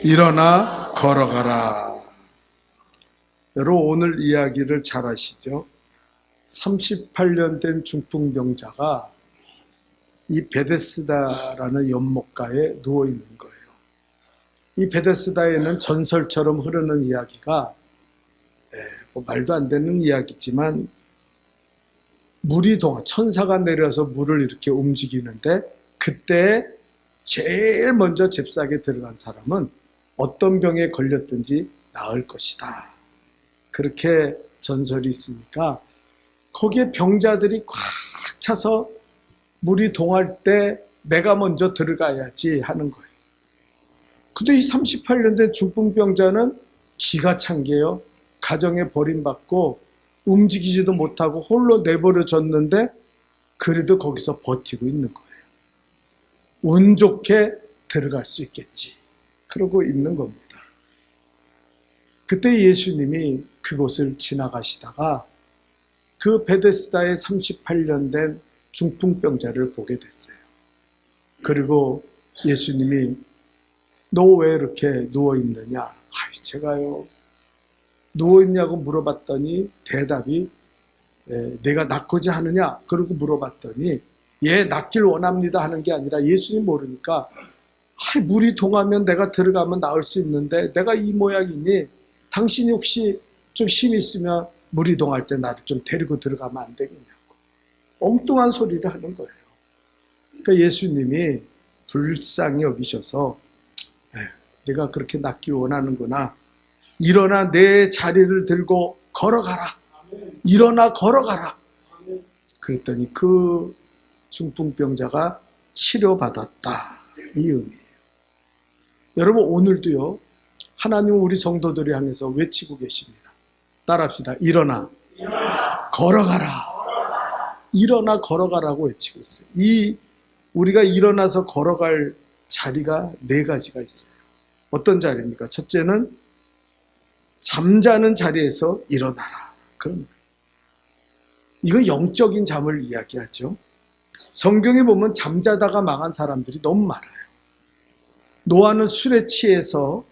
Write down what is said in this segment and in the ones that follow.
일어나 걸어가라. 여러분 오늘 이야기를 잘 아시죠? 38년 된 중풍병자가 이 베데스다라는 연못가에 누워 있는 거예요. 이 베데스다에는 전설처럼 흐르는 이야기가 뭐 말도 안 되는 이야기지만 물이 천사가 내려서 물을 이렇게 움직이는데 그때 제일 먼저 잽싸게 들어간 사람은 어떤 병에 걸렸든지 나을 것이다. 그렇게 전설이 있으니까 거기에 병자들이 꽉 차서 물이 동할 때 내가 먼저 들어가야지 하는 거예요. 근데 이 38년 된 중풍병자는 기가 찬 게요. 가정에 버림받고 움직이지도 못하고 홀로 내버려졌는데 그래도 거기서 버티고 있는 거예요. 운 좋게 들어갈 수 있겠지. 그러고 있는 겁니다. 그때 예수님이 그곳을 지나가시다가 그 베데스다에 38년 된 중풍병자를 보게 됐어요. 그리고 예수님이 너 왜 이렇게 누워있느냐? 제가요 누워있냐고 물어봤더니 대답이 내가 낫고자 하느냐? 그러고 물어봤더니 예, 낫길 원합니다 하는 게 아니라 예수님 모르니까 물이 동하면 내가 들어가면 나을 수 있는데 내가 이 모양이니 당신이 혹시 좀 힘이 있으면 물이 동할 때 나를 좀 데리고 들어가면 안 되겠냐고 엉뚱한 소리를 하는 거예요. 그러니까 예수님이 불쌍히 여기셔서 내가 그렇게 낫길 원하는구나. 일어나 내 자리를 들고 걸어가라. 일어나 걸어가라. 그랬더니 그 중풍병자가 치료받았다. 이 의미예요. 여러분 오늘도요. 하나님은 우리 성도들이 향해서 외치고 계십니다. 따라합시다. 일어나 걸어가라. 일어나 걸어가라고 외치고 있어요. 우리가 일어나서 걸어갈 자리가 4가지가 있어요. 어떤 자리입니까? 첫째는 잠자는 자리에서 일어나라. 그런 거예요. 이거 영적인 잠을 이야기하죠. 성경에 보면 잠자다가 망한 사람들이 너무 많아요. 노아는 술에 취해서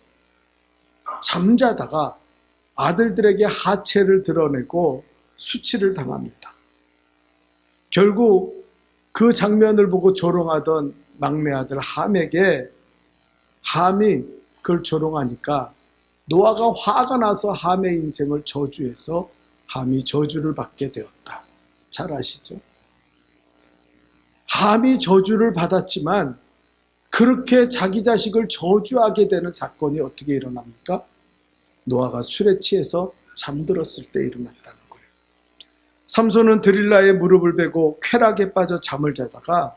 잠자다가 아들들에게 하체를 드러내고 수치를 당합니다. 결국 그 장면을 보고 조롱하던 막내 아들 함에게 함이 그걸 조롱하니까 노아가 화가 나서 함의 인생을 저주해서 함이 저주를 받게 되었다. 잘 아시죠? 함이 저주를 받았지만 그렇게 자기 자식을 저주하게 되는 사건이 어떻게 일어납니까? 노아가 술에 취해서 잠들었을 때 일어났다는 거예요. 삼손은 드릴라의 무릎을 베고 쾌락에 빠져 잠을 자다가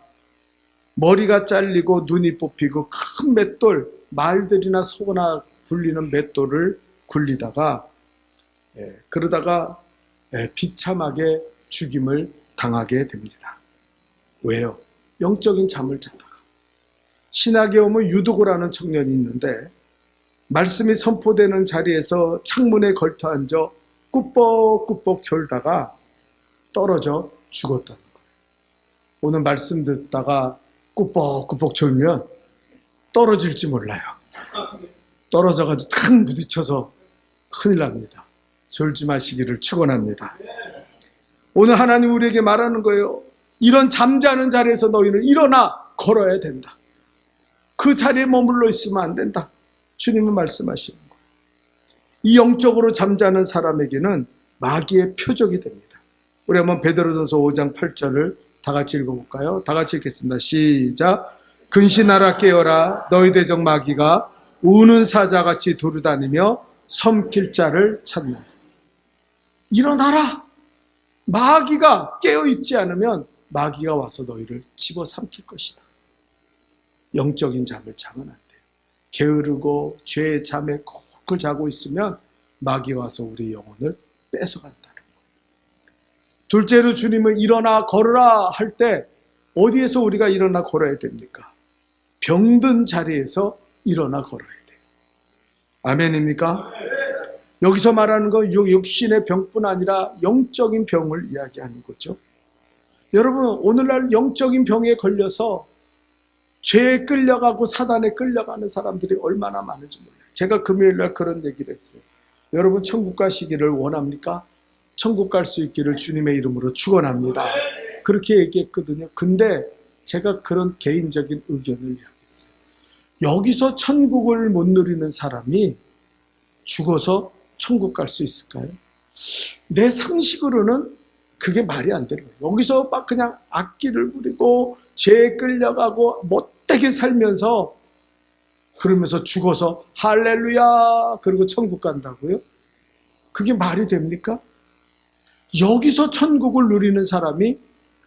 머리가 잘리고 눈이 뽑히고 큰 맷돌, 말들이나 소나 굴리는 맷돌을 굴리다가 그러다가 비참하게 죽임을 당하게 됩니다. 왜요? 영적인 잠을 자다가. 신학에 오면 유두고라는 청년이 있는데 말씀이 선포되는 자리에서 창문에 걸터 앉아 꾸벅꾸벅 졸다가 떨어져 죽었다는 거예요. 오늘 말씀 듣다가 꾸벅꾸벅 졸면 떨어질지 몰라요. 떨어져가지고 탁 부딪혀서 큰일 납니다. 졸지 마시기를 축원합니다. 오늘 하나님 우리에게 말하는 거예요. 이런 잠자는 자리에서 너희는 일어나 걸어야 된다. 그 자리에 머물러 있으면 안 된다. 주님은 말씀하시는 거예요. 이 영적으로 잠자는 사람에게는 마귀의 표적이 됩니다. 우리 한번 베드로전서 5장 8절을 다 같이 읽어볼까요? 다 같이 읽겠습니다. 시작. 근신하라 깨어라. 너희 대적 마귀가 우는 사자같이 두루다니며 섬길 자를 찾나. 일어나라. 마귀가 깨어있지 않으면 마귀가 와서 너희를 집어삼킬 것이다. 영적인 잠을 자면 안 돼요. 게으르고 죄의 잠에 콕 자고 있으면 마귀가 와서 우리 영혼을 뺏어간다는 거예요. 둘째로 주님은 일어나 걸으라 할 때 어디에서 우리가 일어나 걸어야 됩니까? 병든 자리에서 일어나 걸어야 돼요. 아멘입니까? 여기서 말하는 건 육신의 병뿐 아니라 영적인 병을 이야기하는 거죠. 여러분 오늘날 영적인 병에 걸려서 죄에 끌려가고 사단에 끌려가는 사람들이 얼마나 많은지 몰라요. 제가 금요일 날 그런 얘기를 했어요. 여러분 천국 가시기를 원합니까? 천국 갈 수 있기를 주님의 이름으로 축원합니다. 그렇게 얘기했거든요. 근데 제가 그런 개인적인 의견을 이야기했어요. 여기서 천국을 못 누리는 사람이 죽어서 천국 갈 수 있을까요? 내 상식으로는 그게 말이 안 되는 거예요. 여기서 막 그냥 악기를 부리고 죄에 끌려가고 못되게 살면서 그러면서 죽어서 할렐루야 그리고 천국 간다고요? 그게 말이 됩니까? 여기서 천국을 누리는 사람이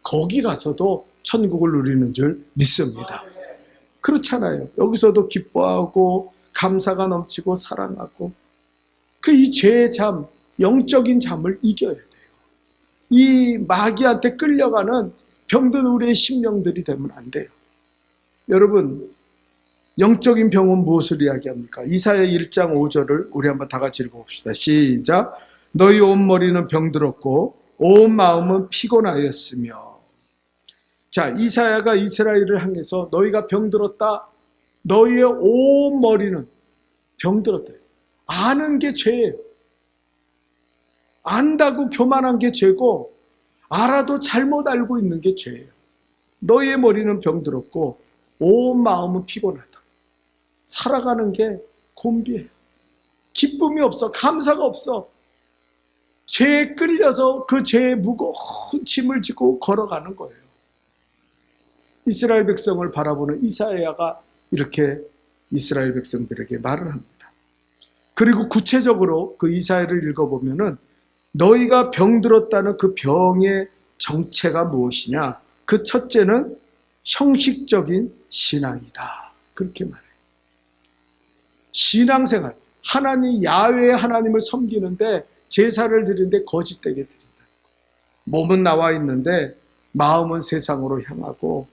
거기 가서도 천국을 누리는 줄 믿습니다. 그렇잖아요. 여기서도 기뻐하고 감사가 넘치고 사랑하고 이 죄의 잠, 영적인 잠을 이겨야 돼요. 이 마귀한테 끌려가는 병든 우리의 심령들이 되면 안 돼요. 여러분, 영적인 병은 무엇을 이야기합니까? 이사야 1장 5절을 우리 한번 다 같이 읽어봅시다. 시작. 너희 온 머리는 병들었고 온 마음은 피곤하였으며. 자, 이사야가 이스라엘을 향해서 너희가 병들었다. 너희의 온 머리는 병들었다. 아는 게 죄예요. 안다고 교만한 게 죄고 알아도 잘못 알고 있는 게 죄예요. 너희의 머리는 병들었고 온 마음은 피곤하다. 살아가는 게 곤비해요. 기쁨이 없어. 감사가 없어. 죄에 끌려서 그 죄에 무거운 짐을 지고 걸어가는 거예요. 이스라엘 백성을 바라보는 이사야가 이렇게 이스라엘 백성들에게 말을 합니다. 그리고 구체적으로 그 이사야를 읽어보면은 너희가 병들었다는 그 병의 정체가 무엇이냐? 그 첫째는 형식적인 신앙이다. 그렇게 말해요. 신앙생활, 하나님 야훼 하나님을 섬기는데 제사를 드리는데 거짓되게 드린다. 몸은 나와 있는데 마음은 세상으로 향하고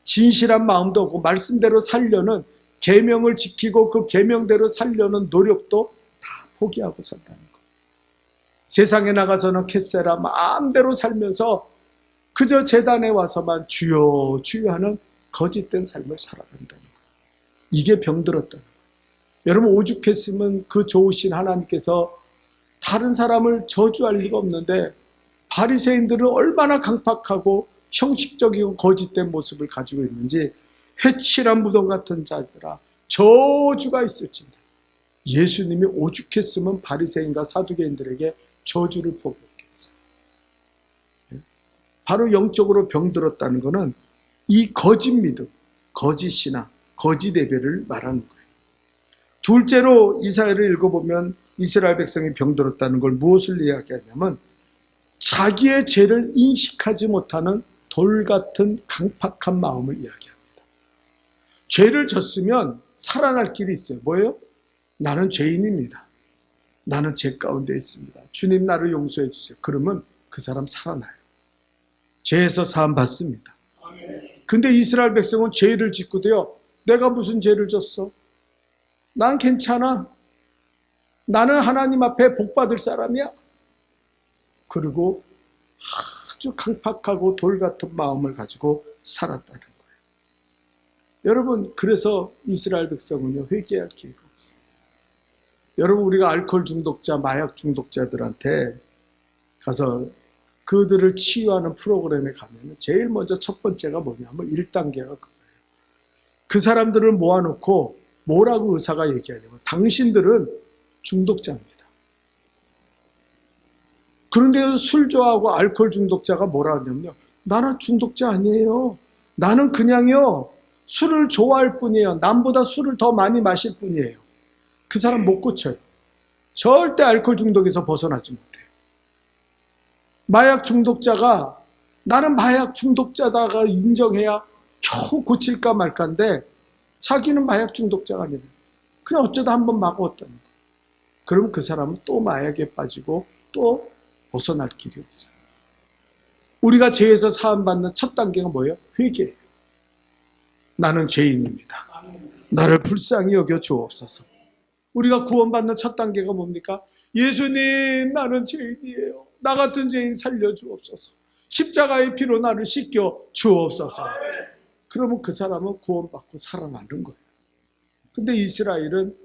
진실한 마음도 없고 말씀대로 살려는 계명을 지키고 그 계명대로 살려는 노력도 다 포기하고 산다는 거예요. 세상에 나가서는 캐세라 마음대로 살면서 그저 제단에 와서만 주여 주여 하는 거짓된 삶을 살아간다는 거예요. 이게 병들었다는 거예요. 여러분 오죽했으면 그 좋으신 하나님께서 다른 사람을 저주할 리가 없는데 바리새인들은 얼마나 강팍하고 형식적이고 거짓된 모습을 가지고 있는지 회칠한 무덤 같은 자들아 저주가 있을진다. 예수님이 오죽했으면 바리새인과 사두개인들에게 저주를 포기했겠어요. 바로 영적으로 병들었다는 것은 이 거짓 믿음, 거짓 신앙, 거짓 예배를 말하는 거예요. 둘째로 이사야를 읽어보면 이스라엘 백성이 병들었다는 걸 무엇을 이야기하냐면 자기의 죄를 인식하지 못하는 돌 같은 강팍한 마음을 이야기합니다. 죄를 졌으면 살아날 길이 있어요. 뭐예요? 나는 죄인입니다. 나는 죄 가운데 있습니다. 주님 나를 용서해 주세요. 그러면 그 사람 살아나요. 죄에서 사함 받습니다. 근데 이스라엘 백성은 죄를 짓고도요. 내가 무슨 죄를 졌어? 난 괜찮아. 나는 하나님 앞에 복 받을 사람이야. 그리고 아주 강팍하고 돌 같은 마음을 가지고 살았다는 거예요. 여러분, 그래서 이스라엘 백성은요, 회개할 기회가 없어요. 여러분, 우리가 알코올 중독자, 마약 중독자들한테 가서 그들을 치유하는 프로그램에 가면 제일 먼저 첫 번째가 뭐냐면 1단계가 그거예요. 그 사람들을 모아놓고 뭐라고 의사가 얘기하냐면 당신들은 중독자입니다. 그런데 술 좋아하고 알코올 중독자가 뭐라 하냐면요. 나는 중독자 아니에요. 나는 그냥요. 술을 좋아할 뿐이에요. 남보다 술을 더 많이 마실 뿐이에요. 그 사람 못 고쳐요. 절대 알코올 중독에서 벗어나지 못해요. 마약 중독자가 나는 마약 중독자다가 인정해야 겨우 고칠까 말까인데 자기는 마약 중독자가 아니에요. 그냥 어쩌다 한번 막았다는 거예요. 그러면 그 사람은 또 마약에 빠지고 또 벗어날 길이 없어요. 우리가 죄에서 사함받는 첫 단계가 뭐예요? 회개예요. 나는 죄인입니다. 나를 불쌍히 여겨 주옵소서. 우리가 구원받는 첫 단계가 뭡니까? 예수님, 나는 죄인이에요. 나 같은 죄인 살려 주옵소서. 십자가의 피로 나를 씻겨 주옵소서. 그러면 그 사람은 구원받고 살아나는 거예요. 근데 이스라엘은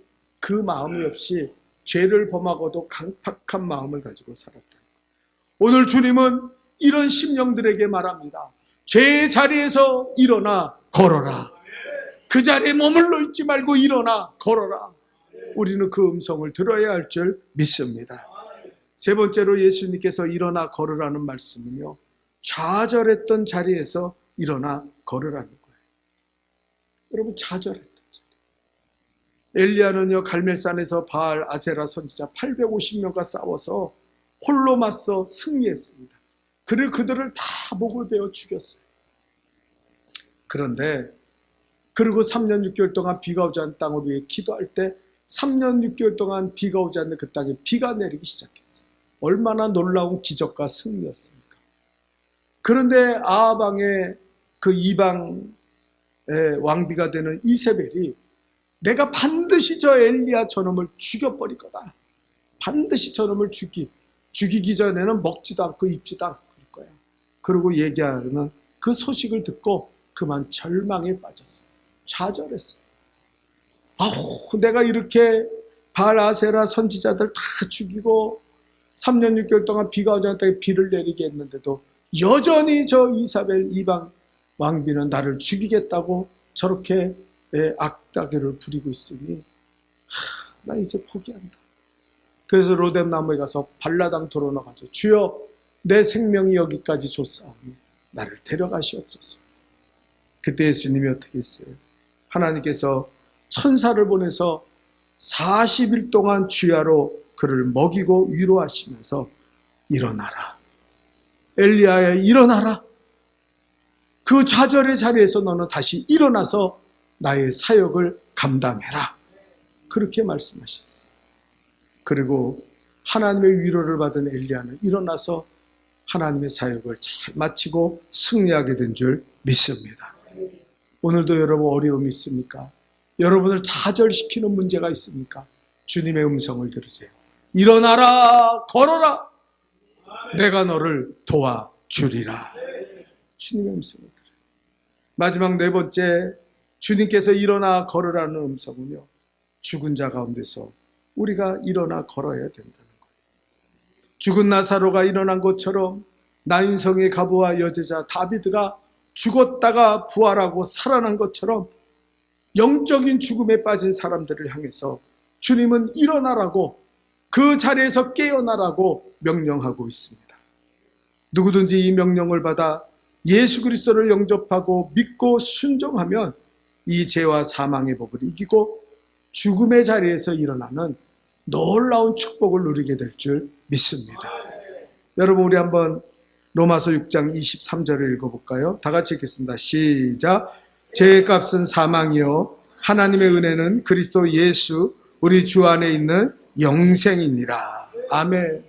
그 마음이 없이 죄를 범하고도 강팍한 마음을 가지고 살았다. 오늘 주님은 이런 심령들에게 말합니다. 죄의 자리에서 일어나 걸어라. 그 자리에 머물러 있지 말고 일어나 걸어라. 우리는 그 음성을 들어야 할 줄 믿습니다. 세 번째로 예수님께서 일어나 걸으라는 말씀은요, 좌절했던 자리에서 일어나 걸으라는 거예요. 여러분, 좌절했던 자리. 엘리야는요, 갈멜산에서 바알 아세라 선지자 850명과 싸워서 홀로 맞서 승리했습니다. 그들을 다 목을 베어 죽였어요. 그런데 그리고 3년 6개월 동안 비가 오지 않는 땅을 위해 기도할 때 3년 6개월 동안 비가 오지 않는 그 땅에 비가 내리기 시작했어요. 얼마나 놀라운 기적과 승리였습니까? 그런데 아합 왕의 그 이방의 왕비가 되는 이세벨이 내가 반드시 저 엘리야 저놈을 죽여버릴 거다. 반드시 저놈을 죽이기 전에는 먹지도 않고 입지도 않고 그럴 거야. 그러고 얘기하는 그 소식을 듣고 그만 절망에 빠졌어요. 좌절했어요. 아우, 내가 이렇게 바알 아세라 선지자들 다 죽이고 3년 6개월 동안 비가 오지 않다가 비를 내리게 했는데도 여전히 저 이사벨 이방 왕비는 나를 죽이겠다고 저렇게 악다기를 부리고 있으니 나 이제 포기한다. 그래서 로뎀 나무에 가서 발라당 돌아나가지고 주여 내 생명이 여기까지 줬사오니 나를 데려가시옵소서. 그때 예수님이 어떻게 했어요? 하나님께서 천사를 보내서 40일 동안 주야로 그를 먹이고 위로하시면서 일어나라. 엘리야야 일어나라. 그 좌절의 자리에서 너는 다시 일어나서 나의 사역을 감당해라. 그렇게 말씀하셨어요. 그리고 하나님의 위로를 받은 엘리야는 일어나서 하나님의 사역을 잘 마치고 승리하게 된 줄 믿습니다. 오늘도 여러분 어려움이 있습니까? 여러분을 좌절시키는 문제가 있습니까? 주님의 음성을 들으세요. 일어나라, 걸어라. 내가 너를 도와주리라. 주님의 음성을 들어요. 마지막 네 번째, 주님께서 일어나 걸으라는 음성은요, 죽은 자 가운데서 우리가 일어나 걸어야 된다는 거예요. 죽은 나사로가 일어난 것처럼 나인성의 가부와 여제자 다비드가 죽었다가 부활하고 살아난 것처럼 영적인 죽음에 빠진 사람들을 향해서 주님은 일어나라고, 그 자리에서 깨어나라고 명령하고 있습니다. 누구든지 이 명령을 받아 예수 그리스도를 영접하고 믿고 순종하면 이 죄와 사망의 법을 이기고 죽음의 자리에서 일어나는 놀라운 축복을 누리게 될 줄 믿습니다. 여러분, 우리 한번 로마서 6장 23절을 읽어볼까요? 다 같이 읽겠습니다. 시작. 죄의 값은 사망이요 하나님의 은혜는 그리스도 예수 우리 주 안에 있는 영생이니라. 아멘.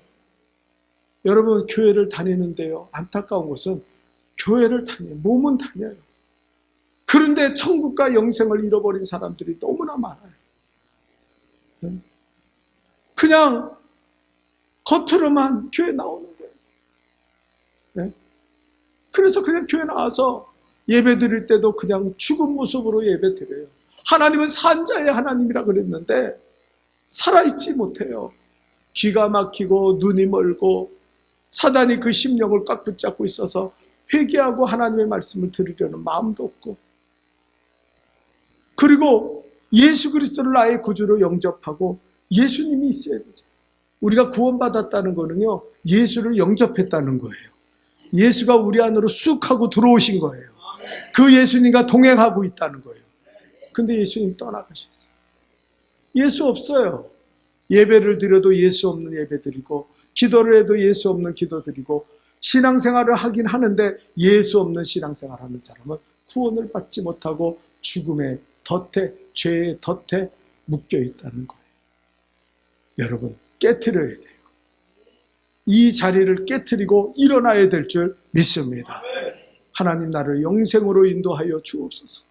여러분, 교회를 다니는데요, 안타까운 것은 교회를 다녀요. 몸은 다녀요. 그런데 천국과 영생을 잃어버린 사람들이 너무나 많아요. 그냥 겉으로만 교회 나오는 거예요. 그래서 그냥 교회 나와서 예배 드릴 때도 그냥 죽은 모습으로 예배 드려요. 하나님은 산자의 하나님이라 그랬는데 살아있지 못해요. 귀가 막히고 눈이 멀고 사단이 그 심령을 꽉 붙잡고 있어서 회개하고 하나님의 말씀을 들으려는 마음도 없고, 그리고 예수 그리스도를 나의 구주로 영접하고 예수님이 있어야 되죠. 우리가 구원받았다는 거는요, 예수를 영접했다는 거예요. 예수가 우리 안으로 쑥 하고 들어오신 거예요. 그 예수님과 동행하고 있다는 거예요. 근데 예수님 떠나가셨어요. 예수 없어요. 예배를 드려도 예수 없는 예배 드리고, 기도를 해도 예수 없는 기도 드리고, 신앙생활을 하긴 하는데 예수 없는 신앙생활 하는 사람은 구원을 받지 못하고 죽음의 덫에, 죄의 덫에 묶여 있다는 거예요. 여러분, 깨트려야 돼요. 이 자리를 깨트리고 일어나야 될 줄 믿습니다. 하나님, 나를 영생으로 인도하여 주옵소서.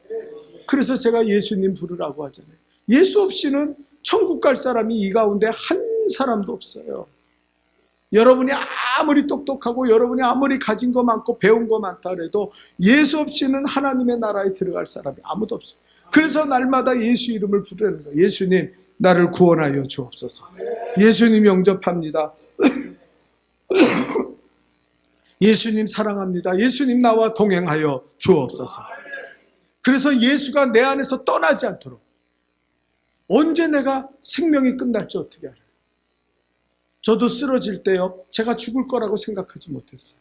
그래서 제가 예수님 부르라고 하잖아요. 예수 없이는 천국 갈 사람이 이 가운데 한 사람도 없어요. 여러분이 아무리 똑똑하고 여러분이 아무리 가진 거 많고 배운 거 많다 해도 예수 없이는 하나님의 나라에 들어갈 사람이 아무도 없어요. 그래서 날마다 예수 이름을 부르는 거예요. 예수님 나를 구원하여 주옵소서. 예수님 영접합니다. 예수님 사랑합니다. 예수님 나와 동행하여 주옵소서. 그래서 예수가 내 안에서 떠나지 않도록, 언제 내가 생명이 끝날지 어떻게 알아요? 저도 쓰러질 때요, 제가 죽을 거라고 생각하지 못했어요.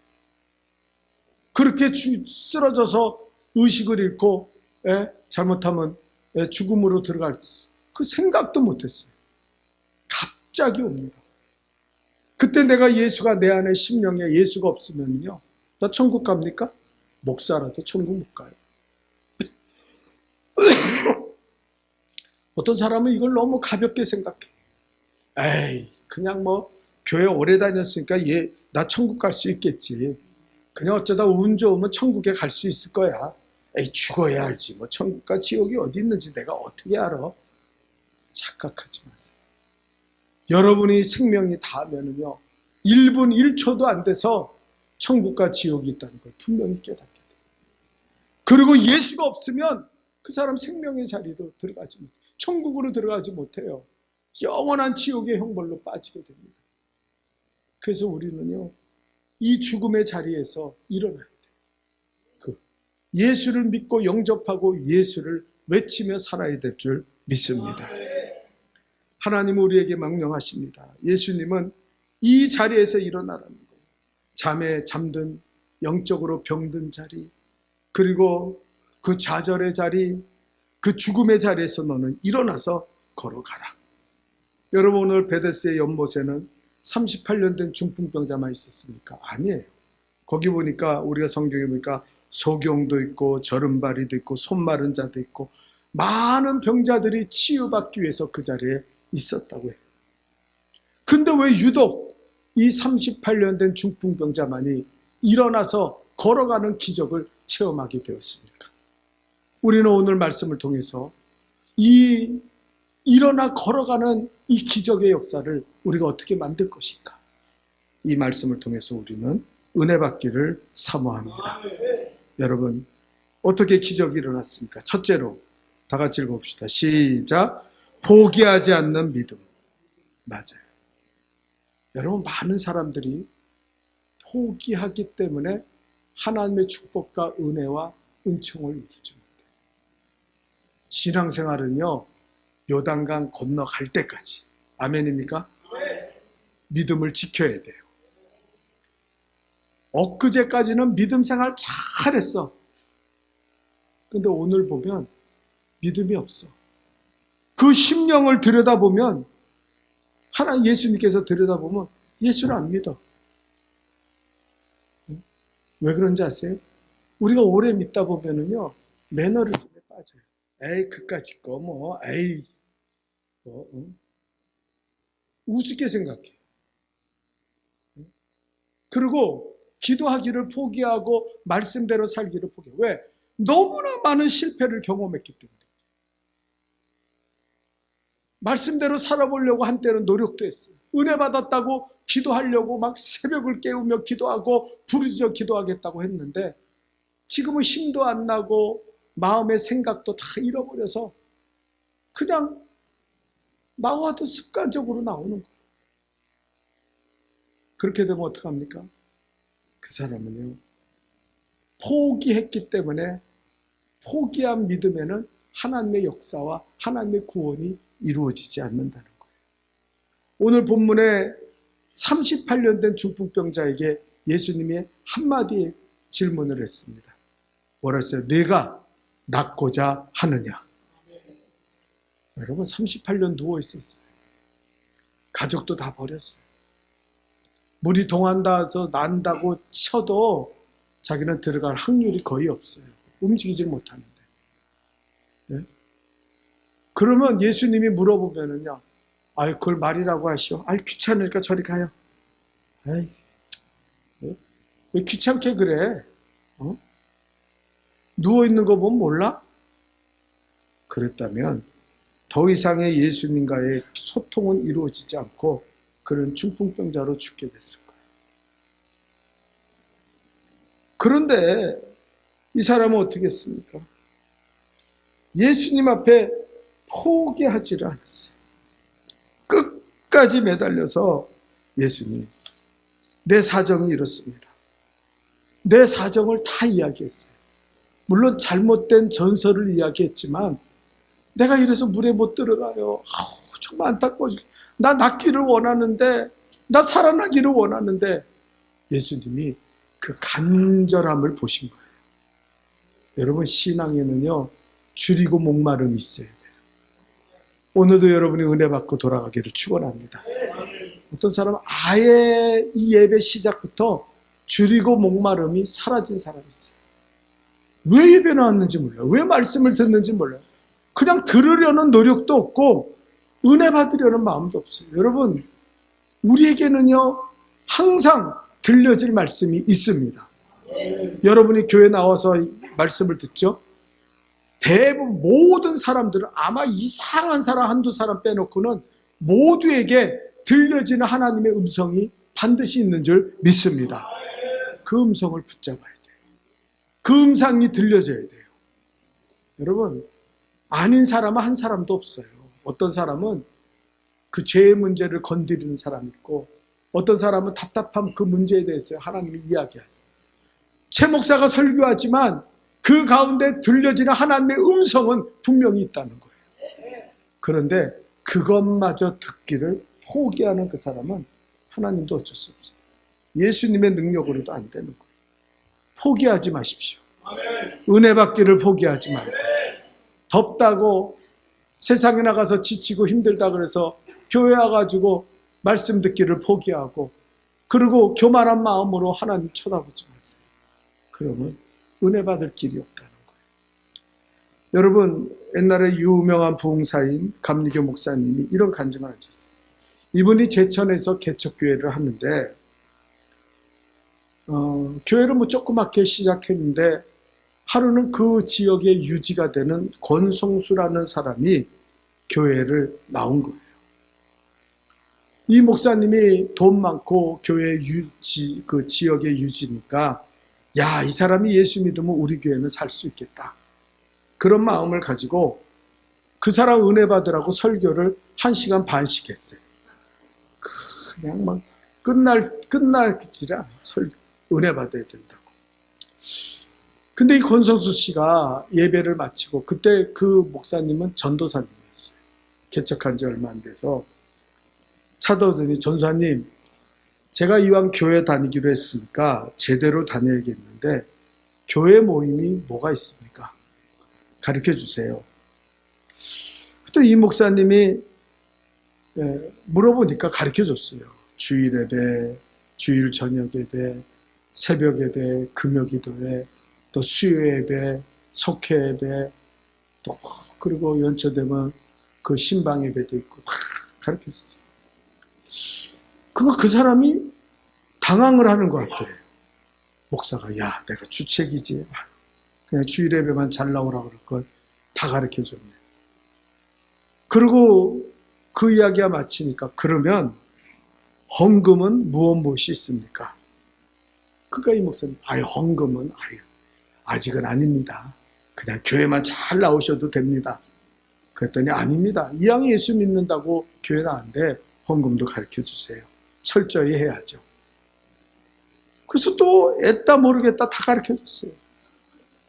그렇게 쓰러져서 의식을 잃고 잘못하면 죽음으로 들어갈 그 생각도 못했어요. 갑자기 옵니다. 그때 내가 예수가 내 안에 심령에 예수가 없으면요, 나 천국 갑니까? 목사라도 천국 못 가요. 어떤 사람은 이걸 너무 가볍게 생각해. 에이, 그냥 뭐 교회 오래 다녔으니까 나 천국 갈 수 있겠지. 그냥 어쩌다 운 좋으면 천국에 갈 수 있을 거야. 에이, 죽어야 알지. 뭐 천국과 지옥이 어디 있는지 내가 어떻게 알아? 착각하지 마세요. 여러분이 생명이 닿으면은요, 1분 1초도 안 돼서 천국과 지옥이 있다는 걸 분명히 깨닫게 돼요. 그리고 예수가 없으면 그 사람 생명의 자리로 들어가지 못해요. 천국으로 들어가지 못해요. 영원한 지옥의 형벌로 빠지게 됩니다. 그래서 우리는요, 이 죽음의 자리에서 일어나야 돼요. 예수를 믿고 영접하고 예수를 외치며 살아야 될 줄 믿습니다. 하나님은 우리에게 명령하십니다. 예수님은 이 자리에서 일어나라는 거예요. 잠에 잠든, 영적으로 병든 자리, 그리고 그 좌절의 자리, 그 죽음의 자리에서 너는 일어나서 걸어가라. 여러분, 오늘 베데스의 연못에는 38년 된 중풍병자만 있었습니까? 아니에요. 거기 보니까, 우리가 성경에 보니까 소경도 있고 저른바리도 있고 손 마른 자도 있고 많은 병자들이 치유받기 위해서 그 자리에 있었다고 해요. 근데 왜 유독 이 38년 된 중풍병자만이 일어나서 걸어가는 기적을 체험하게 되었습니까? 우리는 오늘 말씀을 통해서 이 일어나 걸어가는 이 기적의 역사를 우리가 어떻게 만들 것인가? 이 말씀을 통해서 우리는 은혜 받기를 사모합니다. 여러분, 어떻게 기적이 일어났습니까? 첫째로 다 같이 읽어봅시다. 시작. 포기하지 않는 믿음. 맞아요. 여러분, 많은 사람들이 포기하기 때문에 하나님의 축복과 은혜와 은총을 이루지 못해요. 신앙생활은요, 요단강 건너갈 때까지, 아멘입니까? 믿음을 지켜야 돼요. 엊그제까지는 믿음 생활 잘했어. 근데 오늘 보면 믿음이 없어. 그 심령을 들여다보면, 하나님 예수님께서 들여다보면 예수를 안 믿어. 왜 그런지 아세요? 우리가 오래 믿다 보면은요, 매너리즘에 빠져요. 에이, 그까짓 거 뭐, 에이, 우습게 생각해. 그리고 기도하기를 포기하고 말씀대로 살기를 포기해. 왜? 너무나 많은 실패를 경험했기 때문에. 말씀대로 살아보려고 한때는 노력도 했어요. 은혜 받았다고 기도하려고 막 새벽을 깨우며 기도하고 부르짖어 기도하겠다고 했는데, 지금은 힘도 안 나고 마음의 생각도 다 잃어버려서 그냥 나와도 습관적으로 나오는 거예요. 그렇게 되면 어떡합니까? 그 사람은요, 포기했기 때문에 포기한 믿음에는 하나님의 역사와 하나님의 구원이 이루어지지 않는다는 거예요. 오늘 본문에 38년 된 중풍병자에게 예수님이 한마디 질문을 했습니다. 뭐라 했어요? 내가 낫고자 하느냐? 여러분, 38년 누워 있었어요. 가족도 다 버렸어요. 물이 동한다서 난다고 쳐도 자기는 들어갈 확률이 거의 없어요. 움직이질 못하는데. 네? 그러면 예수님이 물어보면은요, 아유, 그걸 말이라고 하시오. 아유, 귀찮으니까 저리 가요. 아이, 왜 귀찮게 그래? 누워있는 거 보면 몰라? 그랬다면 더 이상의 예수님과의 소통은 이루어지지 않고 그는 중풍병자로 죽게 됐을 거예요. 그런데 이 사람은 어떻게 했습니까? 예수님 앞에 포기하지를 않았어요. 끝까지 매달려서 예수님, 내 사정이 이렇습니다. 내 사정을 다 이야기했어요. 물론 잘못된 전설을 이야기했지만 내가 이래서 물에 못 들어가요. 정말 안타까워. 나 낫기를 원하는데, 나 살아나기를 원하는데 예수님이 그 간절함을 보신 거예요. 여러분, 신앙에는요, 줄이고 목마름이 있어야 돼요. 오늘도 여러분이 은혜 받고 돌아가기를 축원합니다. 어떤 사람은 아예 이 예배 시작부터 줄이고 목마름이 사라진 사람이 있어요. 왜 예배 나왔는지 몰라요. 왜 말씀을 듣는지 몰라요. 그냥 들으려는 노력도 없고 은혜 받으려는 마음도 없어요. 여러분, 우리에게는요, 항상 들려질 말씀이 있습니다. 여러분이 교회 나와서 말씀을 듣죠? 대부분 모든 사람들은, 아마 이상한 사람 한두 사람 빼놓고는 모두에게 들려지는 하나님의 음성이 반드시 있는 줄 믿습니다. 그 음성을 붙잡아야 돼요. 그 음성이 들려져야 돼요. 여러분, 아닌 사람은 한 사람도 없어요. 어떤 사람은 그 죄의 문제를 건드리는 사람이 있고, 어떤 사람은 답답한 그 문제에 대해서 하나님이 이야기하세요. 최 목사가 설교하지만 그 가운데 들려지는 하나님의 음성은 분명히 있다는 거예요. 그런데 그것마저 듣기를 포기하는 그 사람은 하나님도 어쩔 수 없어요. 예수님의 능력으로도 안 되는 거예요. 포기하지 마십시오. 은혜 받기를 포기하지 말고. 덥다고 세상에 나가서 지치고 힘들다 그래서 교회 와가지고 말씀 듣기를 포기하고, 그리고 교만한 마음으로 하나님 쳐다보지 마세요. 그러면 은혜 받을 길이 없다는 거예요. 여러분, 옛날에 유명한 부흥사인 감리교 목사님이 이런 간증을 하셨어요. 이분이 제천에서 개척교회를 하는데 교회를 뭐 조그맣게 시작했는데 하루는 그 지역에 유지가 되는 권성수라는 사람이 교회를 나온 거예요. 이 목사님이 돈 많고 교회 유지, 그 지역의 유지니까, 야, 이 사람이 예수 믿으면 우리 교회는 살 수 있겠다. 그런 마음을 가지고 그 사람 은혜 받으라고 설교를 1시간 반씩 했어요. 그냥 막 끝나지라 설교, 은혜 받아야 된다고. 근데 이 권성수 씨가 예배를 마치고, 그때 그 목사님은 전도사님이었어요. 개척한 지 얼마 안 돼서 찾아오더니, 전사님, 제가 이왕 교회 다니기로 했으니까 제대로 다녀야겠는데 교회 모임이 뭐가 있습니까? 가르쳐 주세요. 그때 이 목사님이 물어보니까 가르쳐 줬어요. 주일 예배, 주일 저녁 예배, 새벽 예배, 금요기도회, 또 수요 예배, 속회 예배, 또 그리고 연초되면 그 신방 예배도 있고 다 가르쳐 줬어요. 그 사람이 당황을 하는 것 같아요. 목사가, 야, 내가 주책이지. 그냥 주일 예배만 잘 나오라고 그럴 걸 다 가르쳐 줬네. 그리고 그 이야기가 마치니까, 그러면 헌금은 무엇이 있습니까? 그러니까 이 목사님, 헌금은 아직은 아닙니다. 그냥 교회만 잘 나오셔도 됩니다. 그랬더니, 아닙니다. 이왕 예수 믿는다고 교회 나왔는데 헌금도 가르쳐 주세요. 철저히 해야죠. 그래서 또 애따 모르겠다 다 가르쳐 줬어요.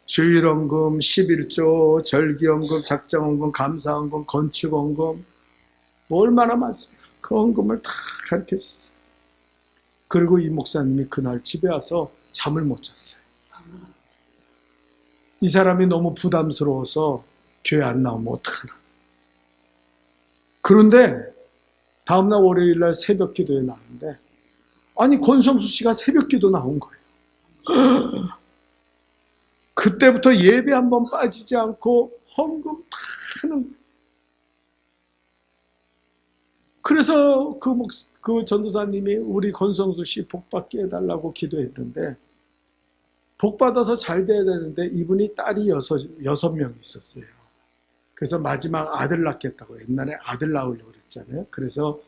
주일헌금, 11조, 절기헌금, 작정헌금, 감사헌금, 건축헌금, 뭐 얼마나 많습니까? 그 헌금을 다 가르쳐 줬어요. 그리고 이 목사님이 그날 집에 와서 잠을 못 잤어요. 이 사람이 너무 부담스러워서 교회 안 나오면 어떡하나. 그런데 다음날 월요일날 새벽 기도에 나왔는데, 아니, 권성수 씨가 새벽 기도 나온 거예요. 그때부터 예배 한번 빠지지 않고 헌금 다 하는 거예요. 그래서 그 전도사님이 우리 권성수 씨 복 받게 해달라고 기도했는데, 복 받아서 잘 돼야 되는데 이분이 딸이 6명 있었어요. 그래서 마지막 아들 낳겠다고, 옛날에 아들 낳으려고 그랬잖아요. 그래서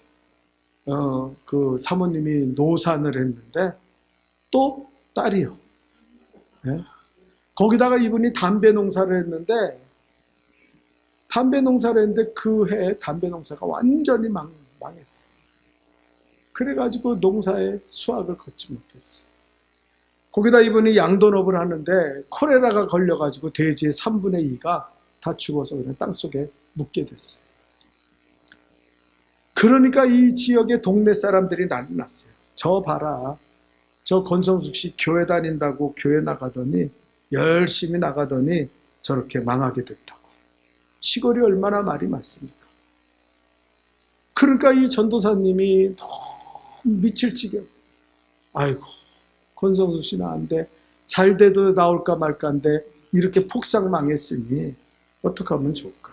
그 사모님이 노산을 했는데 또 딸이요. 예? 거기다가 이분이 담배 농사를 했는데 그 해에 담배 농사가 완전히 망했어요. 그래가지고 농사에 수확을 걷지 못했어요. 거기다 이분이 양돈업을 하는데 콜레라가 걸려가지고 대지의 3분의 2가 다 죽어서 그냥 땅속에 묻게 됐어요. 그러니까 이 지역의 동네 사람들이 난리 났어요. 저 봐라. 저 권성숙 씨 교회 다닌다고 교회 나가더니 열심히 나가더니 저렇게 망하게 됐다고. 시골이 얼마나 말이 많습니까? 그러니까 이 전도사님이 너무 미칠 지경. 아이고, 권성숙 씨는 안 돼. 잘 돼도 나올까 말까인데 이렇게 폭삭 망했으니 어떻게 하면 좋을까?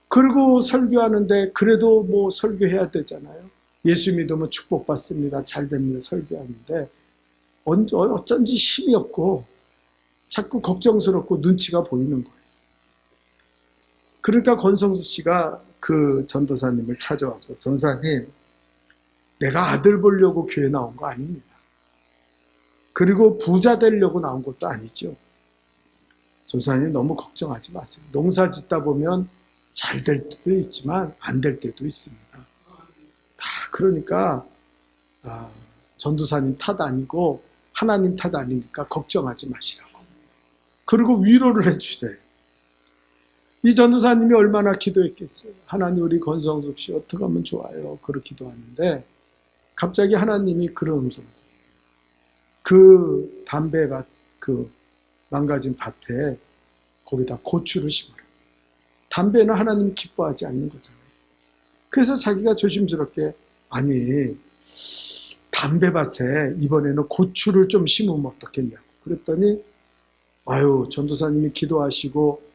그리고 설교하는데 그래도 뭐 설교해야 되잖아요. 예수 믿으면 축복받습니다. 잘 됩니다. 설교하는데 어쩐지 힘이 없고 자꾸 걱정스럽고 눈치가 보이는 거예요. 그러니까 권성수 씨가 그 전도사님을 찾아와서 전도사님, 내가 아들 보려고 교회 나온 거 아닙니다. 그리고 부자 되려고 나온 것도 아니죠. 전도사님 너무 걱정하지 마세요. 농사 짓다 보면 잘 될 때도 있지만 안 될 때도 있습니다. 그러니까 전도사님 탓 아니고 하나님 탓 아니니까 걱정하지 마시라고. 그리고 위로를 해주래요. 이 전도사님이 얼마나 기도했겠어요. 하나님, 우리 권성숙 씨 어떻게 하면 좋아요? 그렇게 기도하는데 갑자기 하나님이 그런 음성을 들어요. 그 담배밭, 그 망가진 밭에 거기다 고추를 심어라. 담배는 하나님 기뻐하지 않는 거잖아요. 그래서 자기가 조심스럽게, 아니, 담배밭에 이번에는 고추를 좀 심으면 어떻겠냐고. 그랬더니 아유, 전도사님이 기도하시고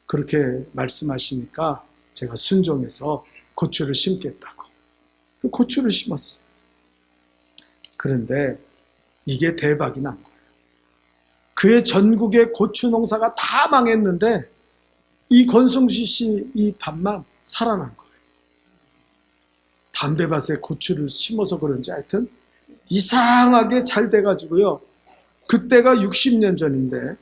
그렇게 말씀하시니까 제가 순종해서 고추를 심겠다고. 고추를 심었어요. 그런데 이게 대박이 난 거예요. 그의 전국의 고추 농사가 다 망했는데 이 권성수 씨 이 밭만 살아난 거예요. 담배밭에 고추를 심어서 그런지 하여튼 이상하게 잘 돼가지고요. 그때가 60년 전인데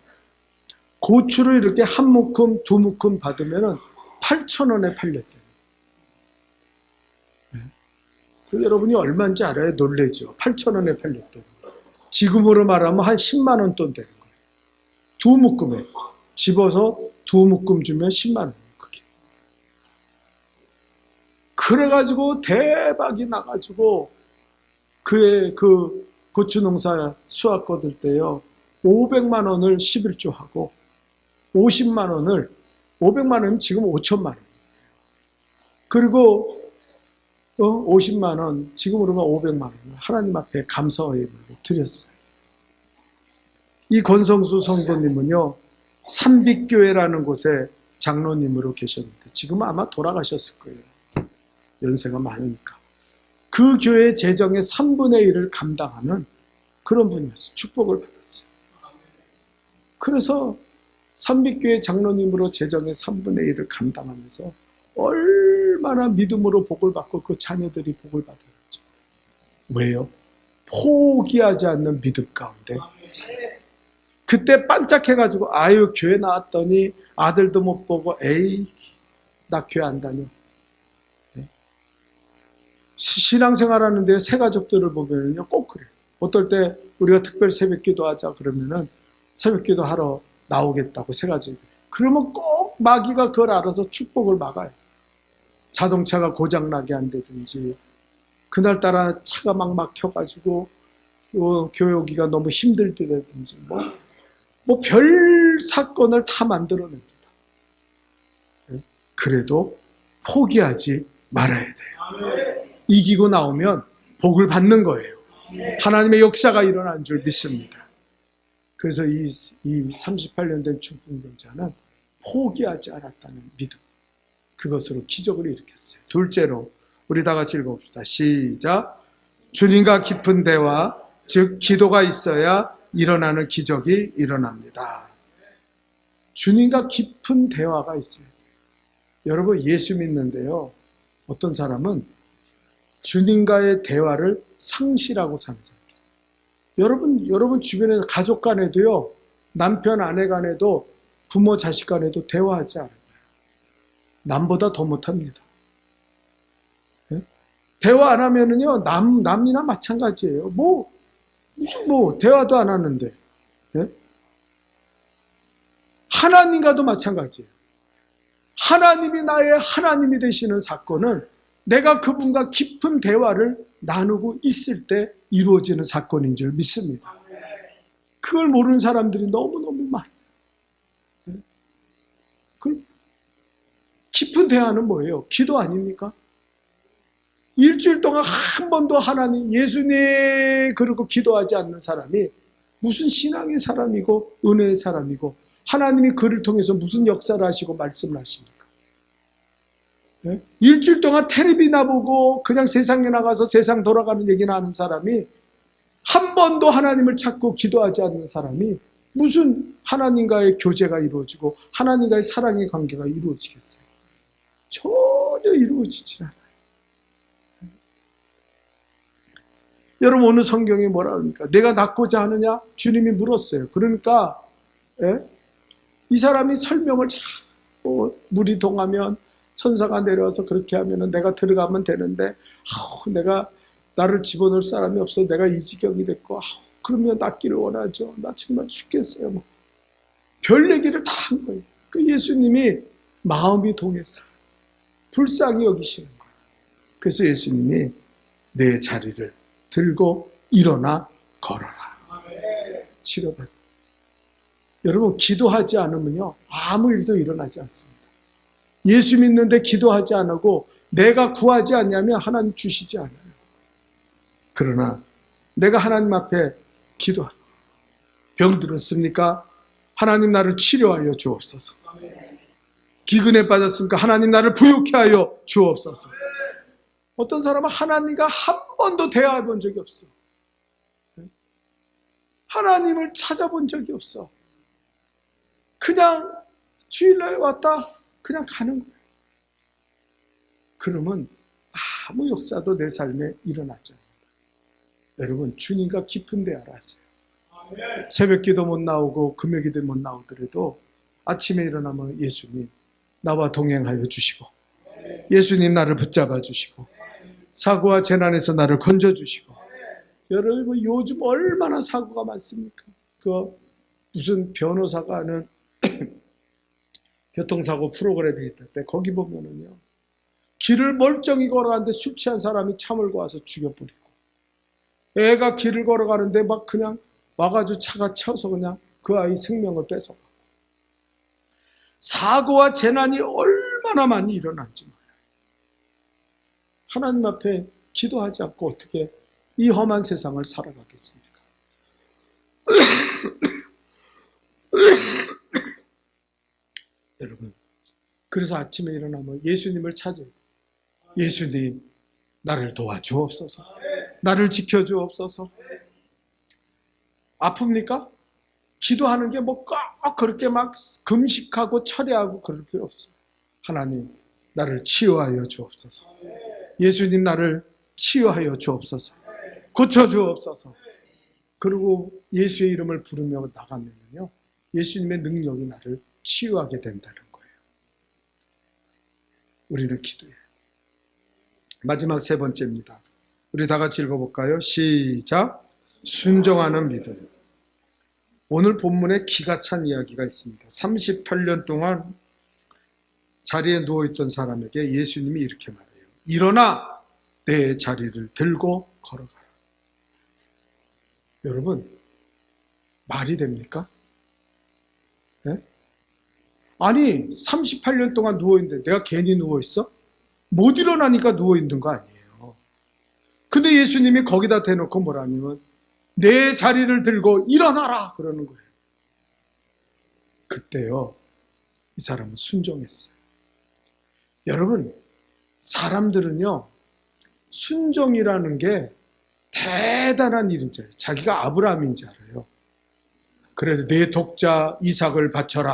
고추를 이렇게 한 묶음, 두 묶음 받으면 8,000원에 팔렸대요. 네. 여러분이 얼마인지 알아요? 놀라죠. 8,000원에 팔렸대요. 지금으로 말하면 한 10만 원 돈 되는 거예요. 두 묶음에 집어서 두 묶음 주면 10만 원. 그게. 그래가지고 대박이 나가지고 그의 그 고추 농사 수확 거둘 때요. 500만 원을 11조하고 50만 원을 500만 원이면 지금 5천만 원. 그리고 50만 원, 지금으로는 500만 원을 하나님 앞에 감사의 예물로 드렸어요. 이 권성수 성도님은요, 삼빛교회라는 곳에 장로님으로 계셨는데 지금 아마 돌아가셨을 거예요. 연세가 많으니까. 그 교회 재정의 3분의 1을 감당하는 그런 분이었어요. 축복을 받았어요. 그래서 삼빛교회 장로님으로 재정의 3분의 1을 감당하면서 얼마나 믿음으로 복을 받고 그 자녀들이 복을 받았죠. 왜요? 포기하지 않는 믿음 가운데 그때 반짝해가지고 아유 교회 나왔더니 아들도 못 보고 에이 나 교회 안 다녀. 신앙생활하는데 새 가족들을 보면요 꼭 그래요. 어떨 때 우리가 특별 새벽기도 하자 그러면은 새벽기도 하러 나오겠다고 새 가족이. 그러면 꼭 마귀가 그걸 알아서 축복을 막아요. 자동차가 고장나게 한다든지 그날따라 차가 막 막혀가지고 교회 오기가 너무 힘들다든지 뭐 별 사건을 다 만들어냅니다. 그래도 포기하지 말아야 돼요. 이기고 나오면 복을 받는 거예요. 하나님의 역사가 일어난 줄 믿습니다. 그래서 이 38년 된 중풍병자는 포기하지 않았다는 믿음, 그것으로 기적을 일으켰어요. 둘째로 우리 다 같이 읽어봅시다. 시작. 주님과 깊은 대화, 즉 기도가 있어야 일어나는 기적이 일어납니다. 주님과 깊은 대화가 있어요. 여러분 예수 믿는데요, 어떤 사람은 주님과의 대화를 상실하고 사는 사람이에요. 여러분 주변에 가족 간에도요, 남편 아내 간에도 부모 자식 간에도 대화하지 않아요. 남보다 더 못합니다. 예? 대화 안 하면은요, 남이나 마찬가지예요. 무슨 대화도 안 하는데. 예? 하나님과도 마찬가지예요. 하나님이 나의 하나님이 되시는 사건은 내가 그분과 깊은 대화를 나누고 있을 때 이루어지는 사건인 줄 믿습니다. 그걸 모르는 사람들이 너무너무 많아요. 깊은 대화는 뭐예요? 기도 아닙니까? 일주일 동안 한 번도 하나님, 예수님 그러고 기도하지 않는 사람이 무슨 신앙의 사람이고 은혜의 사람이고 하나님이 그를 통해서 무슨 역사를 하시고 말씀을 하십니까? 네? 일주일 동안 텔레비나 보고 그냥 세상에 나가서 세상 돌아가는 얘기나 하는 사람이 한 번도 하나님을 찾고 기도하지 않는 사람이 무슨 하나님과의 교제가 이루어지고 하나님과의 사랑의 관계가 이루어지겠어요? 전혀 이루어지지 않아요. 여러분, 오늘 성경에 뭐라 합니까? 내가 낫고자 하느냐? 주님이 물었어요. 그러니까 이 사람이 설명을 자꾸 물이 동하면 천사가 내려와서 그렇게 하면 내가 들어가면 되는데 내가 나를 집어넣을 사람이 없어. 내가 이 지경이 됐고 그러면 낫기를 원하죠. 나 정말 죽겠어요. 별 얘기를 다 한 거예요. 그 예수님이 마음이 동했어요. 불쌍히 여기시는 거예요. 그래서 예수님이 내 자리를 들고 일어나 걸어라. 치료받다. 여러분, 기도하지 않으면요, 아무 일도 일어나지 않습니다. 예수 믿는데 기도하지 않고 내가 구하지 않냐면 하나님 주시지 않아요. 그러나 내가 하나님 앞에 기도하고 병 들었습니까? 하나님 나를 치료하여 주옵소서. 기근에 빠졌습니까? 하나님 나를 부유케 하여 주옵소서. 어떤 사람은 하나님과 한 번도 대화해 본 적이 없어. 하나님을 찾아본 적이 없어. 그냥 주일날 왔다 그냥 가는 거예요. 그러면 아무 역사도 내 삶에 일어나지 않는다. 여러분, 주님과 깊은 대화를 하세요. 새벽 기도 못 나오고 금요 기도 못 나오더라도 아침에 일어나면 예수님 나와 동행하여 주시고 예수님 나를 붙잡아 주시고 사고와 재난에서 나를 건져주시고. 여러분, 요즘 얼마나 사고가 많습니까? 무슨 변호사가 하는 교통사고 프로그램이 있던데 거기 보면은요, 길을 멀쩡히 걸어가는데 술 취한 사람이 차 몰고 와서 죽여버리고, 애가 길을 걸어가는데 막 그냥 와가지고 차가 쳐서 그냥 그 아이 생명을 뺏어가고. 사고와 재난이 얼마나 많이 일어난지 몰라요. 하나님 앞에 기도하지 않고 어떻게 이 험한 세상을 살아가겠습니까? 여러분, 그래서 아침에 일어나면 예수님을 찾아요. 예수님, 나를 도와주옵소서. 나를 지켜주옵소서. 아픕니까? 기도하는 게 꼭 그렇게 막 금식하고 철회하고 그럴 필요 없어요. 하나님, 나를 치유하여 주옵소서. 예수님, 나를 치유하여 주옵소서. 고쳐주옵소서. 그리고 예수의 이름을 부르며 나가면요, 예수님의 능력이 나를 치유하게 된다는 거예요. 우리는 기도해요. 마지막 세 번째입니다. 우리 다 같이 읽어볼까요? 시작. 순종하는 믿음. 오늘 본문에 기가 찬 이야기가 있습니다. 38년 동안 자리에 누워있던 사람에게 예수님이 이렇게 말해요. 일어나 내 자리를 들고 걸어가라. 여러분, 말이 됩니까? 네? 아니, 38년 동안 누워있는데 내가 괜히 누워있어? 못 일어나니까 누워있는 거 아니에요. 근데 예수님이 거기다 대놓고 뭐라냐면 내 자리를 들고 일어나라 그러는 거예요. 그때요, 이 사람은 순종했어요. 여러분, 사람들은요, 순종이라는 게 대단한 일인 줄 알아요. 자기가 아브라함인 줄 알아요. 그래서 내 독자 이삭을 바쳐라,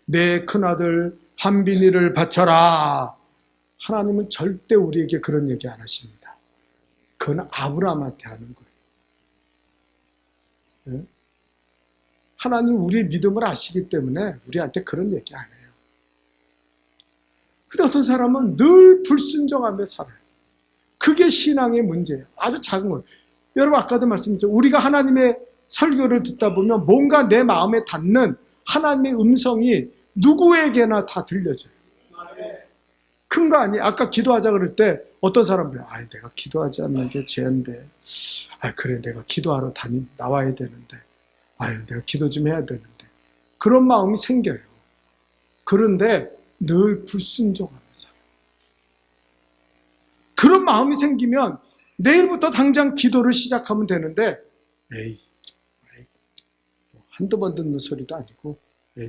내 큰아들 한빈이를 바쳐라. 하나님은 절대 우리에게 그런 얘기 안 하십니다. 그건 아브라함한테 하는 거예요. 예? 하나님 우리의 믿음을 아시기 때문에 우리한테 그런 얘기 안 해요. 근데 어떤 사람은 늘 불순종하며 살아요. 그게 신앙의 문제예요. 아주 작은 거예요. 여러분 아까도 말씀드렸죠. 우리가 하나님의 설교를 듣다 보면 뭔가 내 마음에 닿는 하나님의 음성이 누구에게나 다 들려져요. 큰 거 아니에요. 아까 기도하자 그럴 때 어떤 사람들이 내가 기도하지 않는 게 죄인데 그래 내가 기도하러 나와야 되는데 내가 기도 좀 해야 되는데 그런 마음이 생겨요. 그런데 늘 불순종하면서 그런 마음이 생기면 내일부터 당장 기도를 시작하면 되는데 한두 번 듣는 소리도 아니고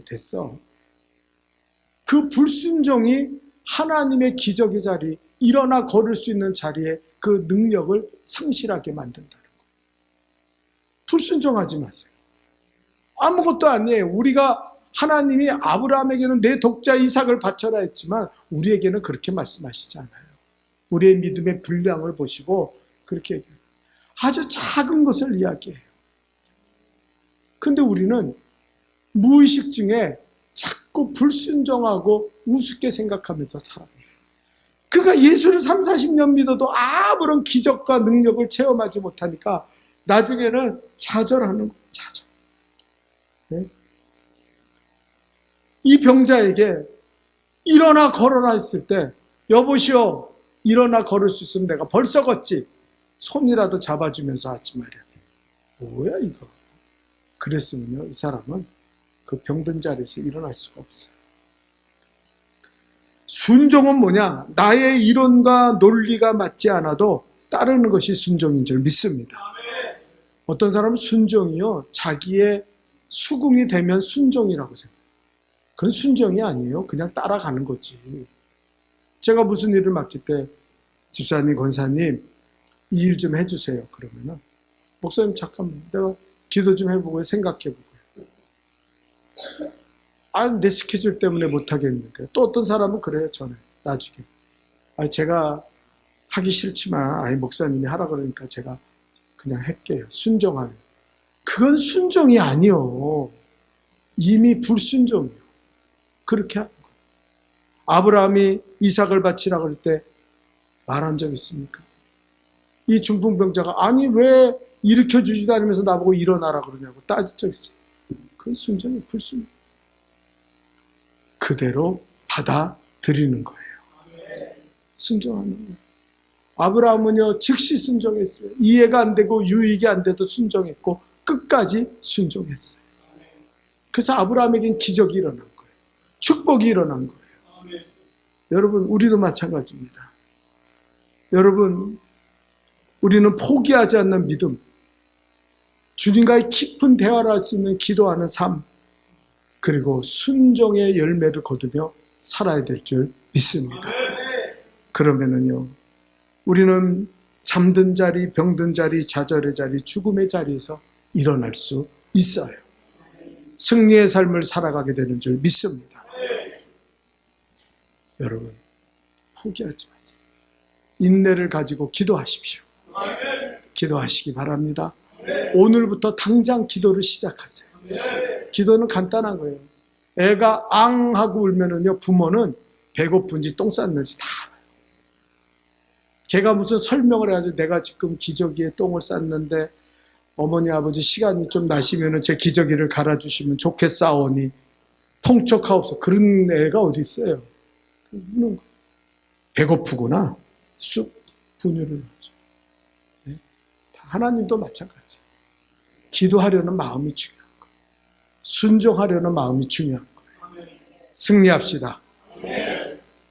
됐어. 그 불순종이 하나님의 기적의 자리, 일어나 걸을 수 있는 자리에 그 능력을 상실하게 만든다는 거예요. 불순종하지 마세요. 아무것도 아니에요. 우리가 하나님이 아브라함에게는 내 독자 이삭을 바쳐라 했지만 우리에게는 그렇게 말씀하시지 않아요. 우리의 믿음의 분량을 보시고 그렇게 얘기해요. 아주 작은 것을 이야기해요. 근데 우리는 무의식 중에 자꾸 불순종하고 우습게 생각하면서 살아요. 그러니까 예수를 30-40년 믿어도 아무런 기적과 능력을 체험하지 못하니까 나중에는 좌절하는 거예요. 좌절. 네? 이 병자에게 일어나 걸어라 했을 때 여보시오 일어나 걸을 수 있으면 내가 벌써 걷지. 손이라도 잡아주면서 하지 말이야. 뭐야 이거. 그랬으면요 이 사람은 그 병든 자리에서 일어날 수가 없어요. 순종은 뭐냐? 나의 이론과 논리가 맞지 않아도 따르는 것이 순종인 줄 믿습니다. 어떤 사람은 순종이요 자기의 수긍이 되면 순종이라고 생각해요. 그건 순종이 아니에요. 그냥 따라가는 거지. 제가 무슨 일을 맡길 때 집사님, 권사님 이 일 좀 해주세요. 그러면은 목사님 잠깐만 내가 기도 좀 해보고 생각해보고 내 스케줄 때문에 못하겠는데 또 어떤 사람은 그래요. 저는 나중에 제가 하기 싫지만 목사님이 하라 그러니까 제가 그냥 할게요. 순종하는 그건 순종이 아니요. 이미 불순종이요. 그렇게 하는 거예요. 아브라함이 이삭을 바치라 그럴 때 말한 적 있습니까? 이 중풍병자가 왜 일으켜주지도 않으면서 나보고 일어나라 그러냐고 따질 적 있어요. 그건 순종이 불순종. 그대로 받아들이는 거예요. 순종하는 거예요. 아브라함은요 즉시 순종했어요. 이해가 안 되고 유익이 안 돼도 순종했고 끝까지 순종했어요. 그래서 아브라함에겐 기적이 일어난 거예요. 축복이 일어난 거예요. 여러분 우리도 마찬가지입니다. 여러분 우리는 포기하지 않는 믿음, 주님과의 깊은 대화를 할 수 있는 기도하는 삶, 그리고 순종의 열매를 거두며 살아야 될 줄 믿습니다. 그러면은요 우리는 잠든 자리, 병든 자리, 좌절의 자리, 죽음의 자리에서 일어날 수 있어요. 승리의 삶을 살아가게 되는 줄 믿습니다. 여러분 포기하지 마세요. 인내를 가지고 기도하십시오. 기도하시기 바랍니다. 오늘부터 당장 기도를 시작하세요. 기도는 간단한 거예요. 애가 앙 하고 울면은요 부모는 배고픈지 똥 쌌는지 다 알아요. 걔가 무슨 설명을 해가지고 내가 지금 기저귀에 똥을 쌌는데 어머니 아버지 시간이 좀 나시면은 제 기저귀를 갈아주시면 좋겠사오니 통촉하옵소. 그런 애가 어디 있어요. 우는 거예요. 배고프구나. 쑥 분유를 넣죠. 네? 하나님도 마찬가지. 기도하려는 마음이 중요한 거예요. 순종하려는 마음이 중요한 거예요. 승리합시다.